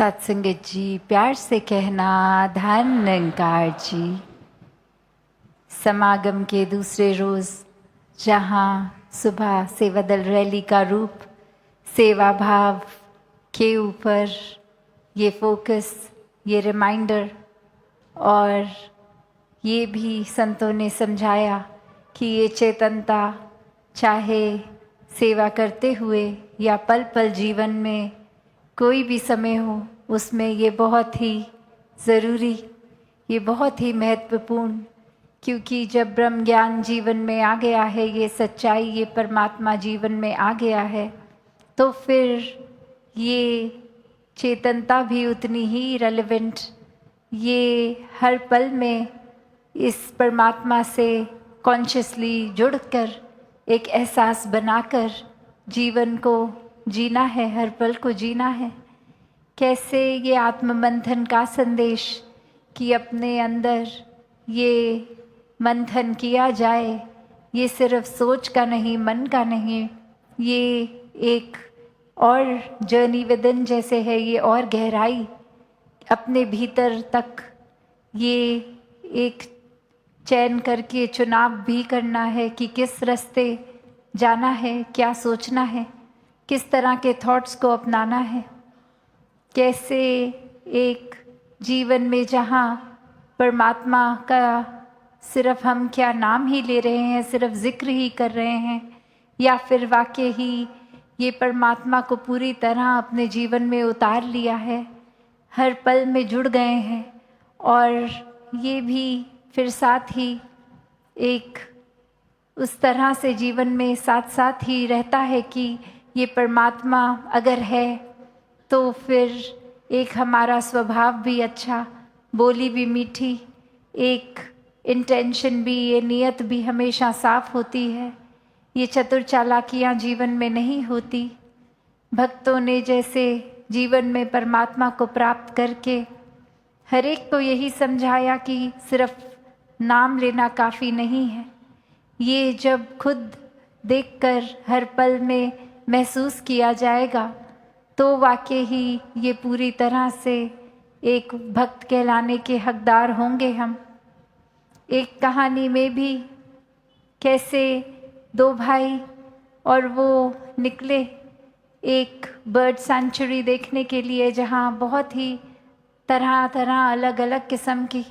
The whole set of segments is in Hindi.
सत्संगत जी, प्यार से कहना धन निरंकार जी। समागम के दूसरे रोज़ जहाँ सुबह सेवा दल रैली का रूप सेवा भाव के ऊपर ये फोकस, ये रिमाइंडर और ये भी संतों ने समझाया कि ये चेतनता चाहे सेवा करते हुए या पल पल जीवन में कोई भी समय हो, उसमें ये बहुत ही ज़रूरी, ये बहुत ही महत्वपूर्ण, क्योंकि जब ब्रह्म ज्ञान जीवन में आ गया है, ये सच्चाई, ये परमात्मा जीवन में आ गया है, तो फिर ये चेतनता भी उतनी ही रेलेवेंट, ये हर पल में इस परमात्मा से कॉन्शियसली जुड़कर एक एहसास बनाकर जीवन को जीना है, हर पल को जीना है। कैसे ये आत्ममंथन का संदेश कि अपने अंदर ये मंथन किया जाए, ये सिर्फ सोच का नहीं, मन का नहीं, ये एक और जर्नी विदिन जैसे है, ये और गहराई अपने भीतर तक, ये एक चयन करके चुनाव भी करना है कि किस रास्ते जाना है, क्या सोचना है, किस तरह के थॉट्स को अपनाना है। कैसे एक जीवन में जहाँ परमात्मा का सिर्फ हम क्या नाम ही ले रहे हैं, सिर्फ जिक्र ही कर रहे हैं, या फिर वाकई ही ये परमात्मा को पूरी तरह अपने जीवन में उतार लिया है, हर पल में जुड़ गए हैं। और ये भी फिर साथ ही एक उस तरह से जीवन में साथ साथ ही रहता है कि ये परमात्मा अगर है तो फिर एक हमारा स्वभाव भी अच्छा, बोली भी मीठी, एक इंटेंशन भी, ये नियत भी हमेशा साफ होती है। ये चतुर चालाकियाँ जीवन में नहीं होती। भक्तों ने जैसे जीवन में परमात्मा को प्राप्त करके हर एक को यही समझाया कि सिर्फ नाम लेना काफ़ी नहीं है, ये जब खुद देखकर हर पल में महसूस किया जाएगा तो वाकई ही ये पूरी तरह से एक भक्त कहलाने के हकदार होंगे हम। एक कहानी में भी कैसे दो भाई और वो निकले एक बर्ड सेंचुरी देखने के लिए, जहाँ बहुत ही तरह तरह अलग अलग किस्म की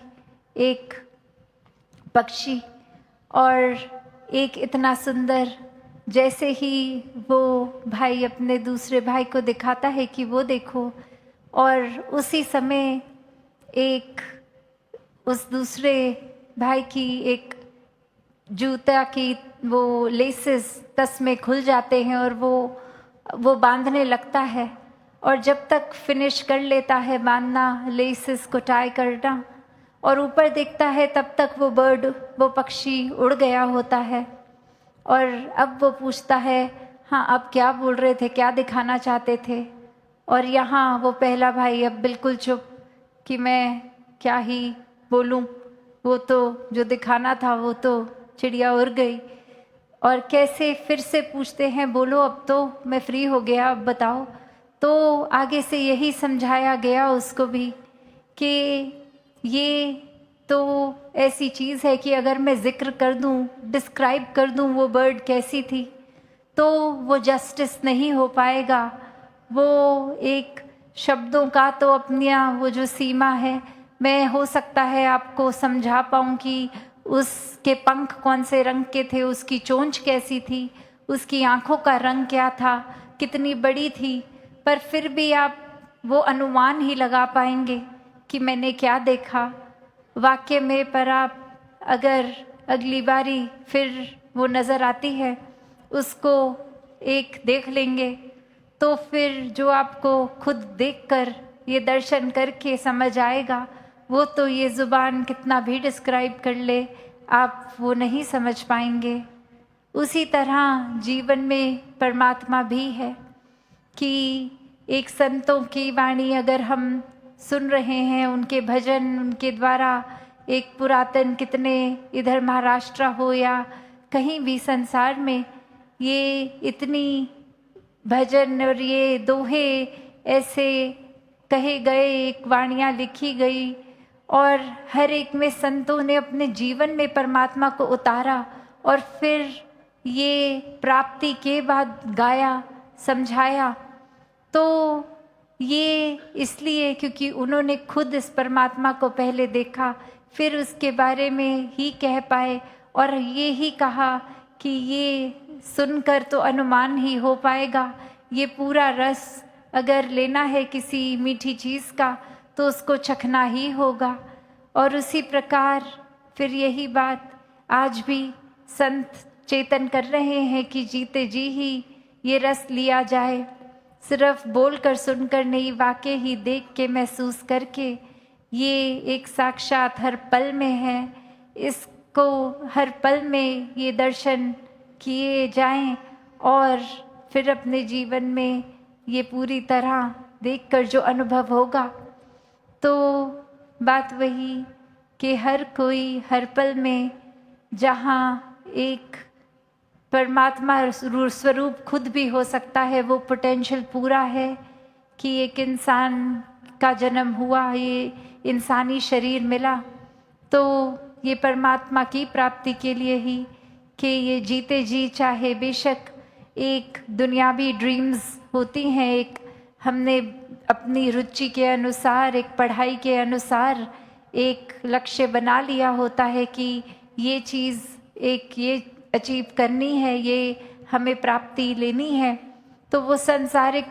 एक पक्षी और एक इतना सुंदर, जैसे ही वो भाई अपने दूसरे भाई को दिखाता है कि वो देखो, और उसी समय एक उस दूसरे भाई की एक जूता की वो लेसेस तस्मे खुल जाते हैं और वो बांधने लगता है, और जब तक फिनिश कर लेता है बांधना, लेसेस को टाई करना, और ऊपर देखता है तब तक वो बर्ड, वो पक्षी उड़ गया होता है। और अब वो पूछता है, हाँ अब क्या बोल रहे थे, क्या दिखाना चाहते थे? और यहाँ वो पहला भाई अब बिल्कुल चुप कि मैं क्या ही बोलूँ, वो तो जो दिखाना था वो तो चिड़िया उड़ गई। और कैसे फिर से पूछते हैं, बोलो अब तो मैं फ्री हो गया, अब बताओ। तो आगे से यही समझाया गया उसको भी कि ये तो ऐसी चीज़ है कि अगर मैं जिक्र कर दूं, डिस्क्राइब कर दूं वो बर्ड कैसी थी, तो वो जस्टिस नहीं हो पाएगा। वो एक शब्दों का तो अपनी वो जो सीमा है, मैं हो सकता है आपको समझा पाऊँ कि उसके पंख कौन से रंग के थे, उसकी चोंच कैसी थी, उसकी आँखों का रंग क्या था, कितनी बड़ी थी, पर फिर भी आप वो अनुमान ही लगा पाएंगे कि मैंने क्या देखा वाक्य में। पर आप अगर अगली बारी फिर वो नज़र आती है, उसको एक देख लेंगे, तो फिर जो आपको खुद देखकर ये दर्शन करके समझ आएगा, वो तो ये ज़ुबान कितना भी डिस्क्राइब कर ले, आप वो नहीं समझ पाएंगे। उसी तरह जीवन में परमात्मा भी है कि एक संतों की वाणी अगर हम सुन रहे हैं, उनके भजन, उनके द्वारा एक पुरातन, कितने इधर महाराष्ट्र हो या कहीं भी संसार में, ये इतनी भजन और ये दोहे ऐसे कहे गए, एक वाणियाँ लिखी गई और हर एक में संतों ने अपने जीवन में परमात्मा को उतारा और फिर ये प्राप्ति के बाद गाया, समझाया। तो ये इसलिए क्योंकि उन्होंने खुद इस परमात्मा को पहले देखा, फिर उसके बारे में ही कह पाए और ये ही कहा कि ये सुनकर तो अनुमान ही हो पाएगा, ये पूरा रस अगर लेना है किसी मीठी चीज़ का तो उसको चखना ही होगा। और उसी प्रकार फिर यही बात आज भी संत चेतन कर रहे हैं कि जीते जी ही ये रस लिया जाए, सिर्फ बोलकर सुनकर नहीं, वाकई ही देख के महसूस करके। ये एक साक्षात हर पल में है, इसको हर पल में ये दर्शन किए जाएं और फिर अपने जीवन में ये पूरी तरह देखकर जो अनुभव होगा, तो बात वही कि हर कोई हर पल में जहाँ एक परमात्मा स्वरूप खुद भी हो सकता है, वो पोटेंशियल पूरा है कि एक इंसान का जन्म हुआ, ये इंसानी शरीर मिला, तो ये परमात्मा की प्राप्ति के लिए ही कि ये जीते जी चाहे बेशक एक दुनियावी ड्रीम्स होती हैं, एक हमने अपनी रुचि के अनुसार, एक पढ़ाई के अनुसार एक लक्ष्य बना लिया होता है कि ये चीज़ एक ये अचीव करनी है, ये हमें प्राप्ति लेनी है। तो वो सांसारिक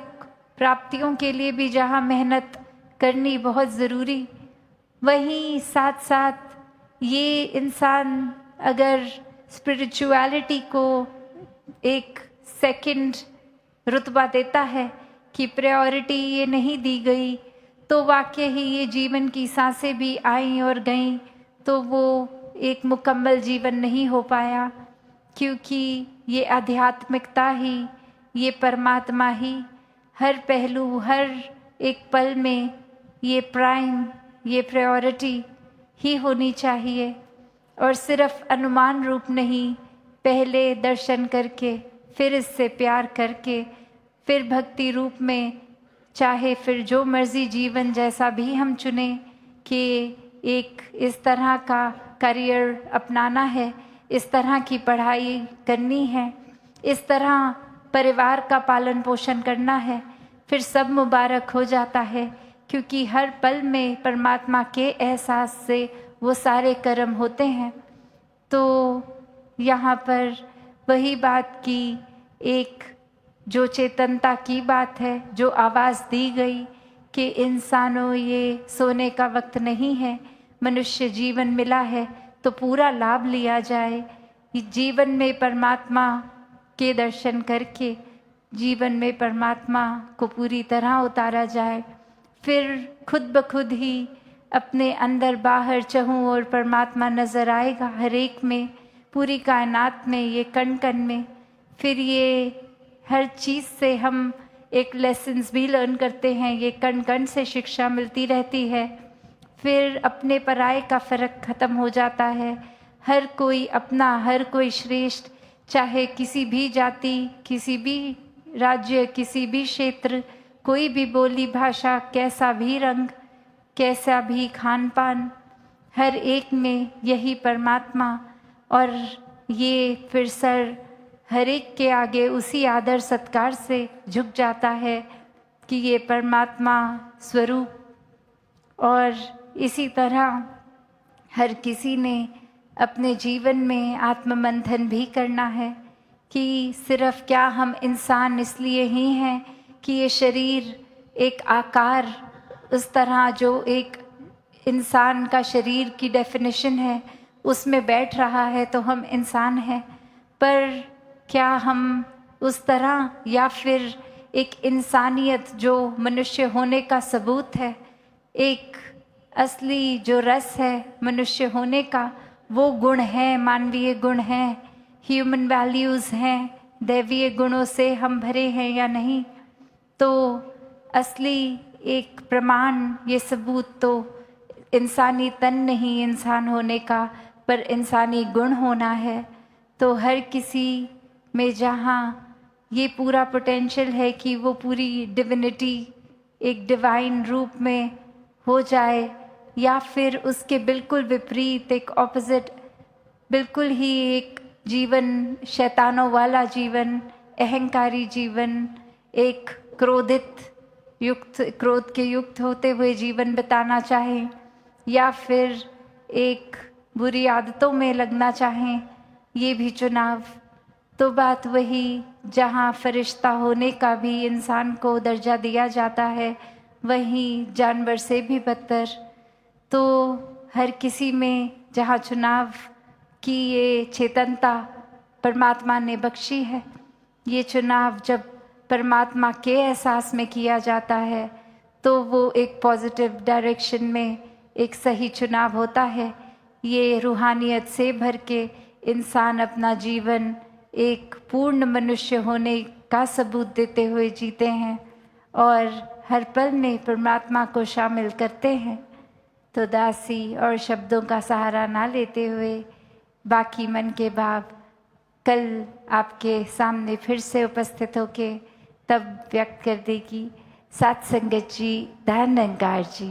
प्राप्तियों के लिए भी जहाँ मेहनत करनी बहुत ज़रूरी, वहीं साथ साथ ये इंसान अगर स्पिरिचुअलिटी को एक सेकंड रुतबा देता है कि प्रायोरिटी ये नहीं दी गई, तो वाकई ही ये जीवन की सांसें भी आई और गईं तो वो एक मुकम्मल जीवन नहीं हो पाया, क्योंकि ये आध्यात्मिकता ही, ये परमात्मा ही हर पहलू, हर एक पल में ये प्राइम, ये प्रायोरिटी ही होनी चाहिए। और सिर्फ अनुमान रूप नहीं, पहले दर्शन करके फिर इससे प्यार करके फिर भक्ति रूप में, चाहे फिर जो मर्जी जीवन जैसा भी हम चुने कि एक इस तरह का करियर अपनाना है, इस तरह की पढ़ाई करनी है, इस तरह परिवार का पालन पोषण करना है, फिर सब मुबारक हो जाता है, क्योंकि हर पल में परमात्मा के एहसास से वो सारे कर्म होते हैं। तो यहाँ पर वही बात की एक जो चेतनता की बात है, जो आवाज़ दी गई कि इंसानों ये सोने का वक्त नहीं है, मनुष्य जीवन मिला है तो पूरा लाभ लिया जाए, जीवन में परमात्मा के दर्शन करके जीवन में परमात्मा को पूरी तरह उतारा जाए, फिर खुद ब खुद ही अपने अंदर बाहर चहूँ और परमात्मा नज़र आएगा हर एक में, पूरी कायनात में, ये कण कण में। फिर ये हर चीज़ से हम एक लेसन्स भी लर्न करते हैं, ये कण कण से शिक्षा मिलती रहती है। फिर अपने पराये का फ़र्क ख़त्म हो जाता है, हर कोई अपना, हर कोई श्रेष्ठ, चाहे किसी भी जाति, किसी भी राज्य, किसी भी क्षेत्र, कोई भी बोली भाषा, कैसा भी रंग, कैसा भी खान पान, हर एक में यही परमात्मा। और ये फिर सर हर एक के आगे उसी आदर सत्कार से झुक जाता है कि ये परमात्मा स्वरूप। और इसी तरह हर किसी ने अपने जीवन में आत्ममंथन भी करना है कि सिर्फ क्या हम इंसान इसलिए ही हैं कि ये शरीर एक आकार उस तरह जो एक इंसान का शरीर की डेफिनेशन है उसमें बैठ रहा है तो हम इंसान हैं, पर क्या हम उस तरह, या फिर एक इंसानियत जो मनुष्य होने का सबूत है, एक असली जो रस है मनुष्य होने का, वो गुण है, मानवीय गुण हैं, ह्यूमन वैल्यूज़ हैं, दैवीय गुणों से हम भरे हैं या नहीं। तो असली एक प्रमाण, ये सबूत तो इंसानी तन नहीं इंसान होने का, पर इंसानी गुण होना है। तो हर किसी में जहाँ ये पूरा पोटेंशियल है कि वो पूरी डिविनिटी एक डिवाइन रूप में हो जाए, या फिर उसके बिल्कुल विपरीत एक ऑपोजिट, बिल्कुल ही एक जीवन शैतानों वाला जीवन, अहंकारी जीवन, एक क्रोध के युक्त होते हुए जीवन बिताना चाहें, या फिर एक बुरी आदतों में लगना चाहें, ये भी चुनाव। तो बात वही, जहाँ फरिश्ता होने का भी इंसान को दर्जा दिया जाता है, वहीं जानवर से भी बदतर। तो हर किसी में जहाँ चुनाव की ये चेतनता परमात्मा ने बख्शी है, ये चुनाव जब परमात्मा के एहसास में किया जाता है तो वो एक पॉजिटिव डायरेक्शन में एक सही चुनाव होता है। ये रूहानियत से भर के इंसान अपना जीवन एक पूर्ण मनुष्य होने का सबूत देते हुए जीते हैं और हर पल में परमात्मा को शामिल करते हैं। तो दासी और शब्दों का सहारा ना लेते हुए बाकी मन के भाव कल आपके सामने फिर से उपस्थित होके तब व्यक्त कर देगी सात संगत जी, धन निरंकार जी।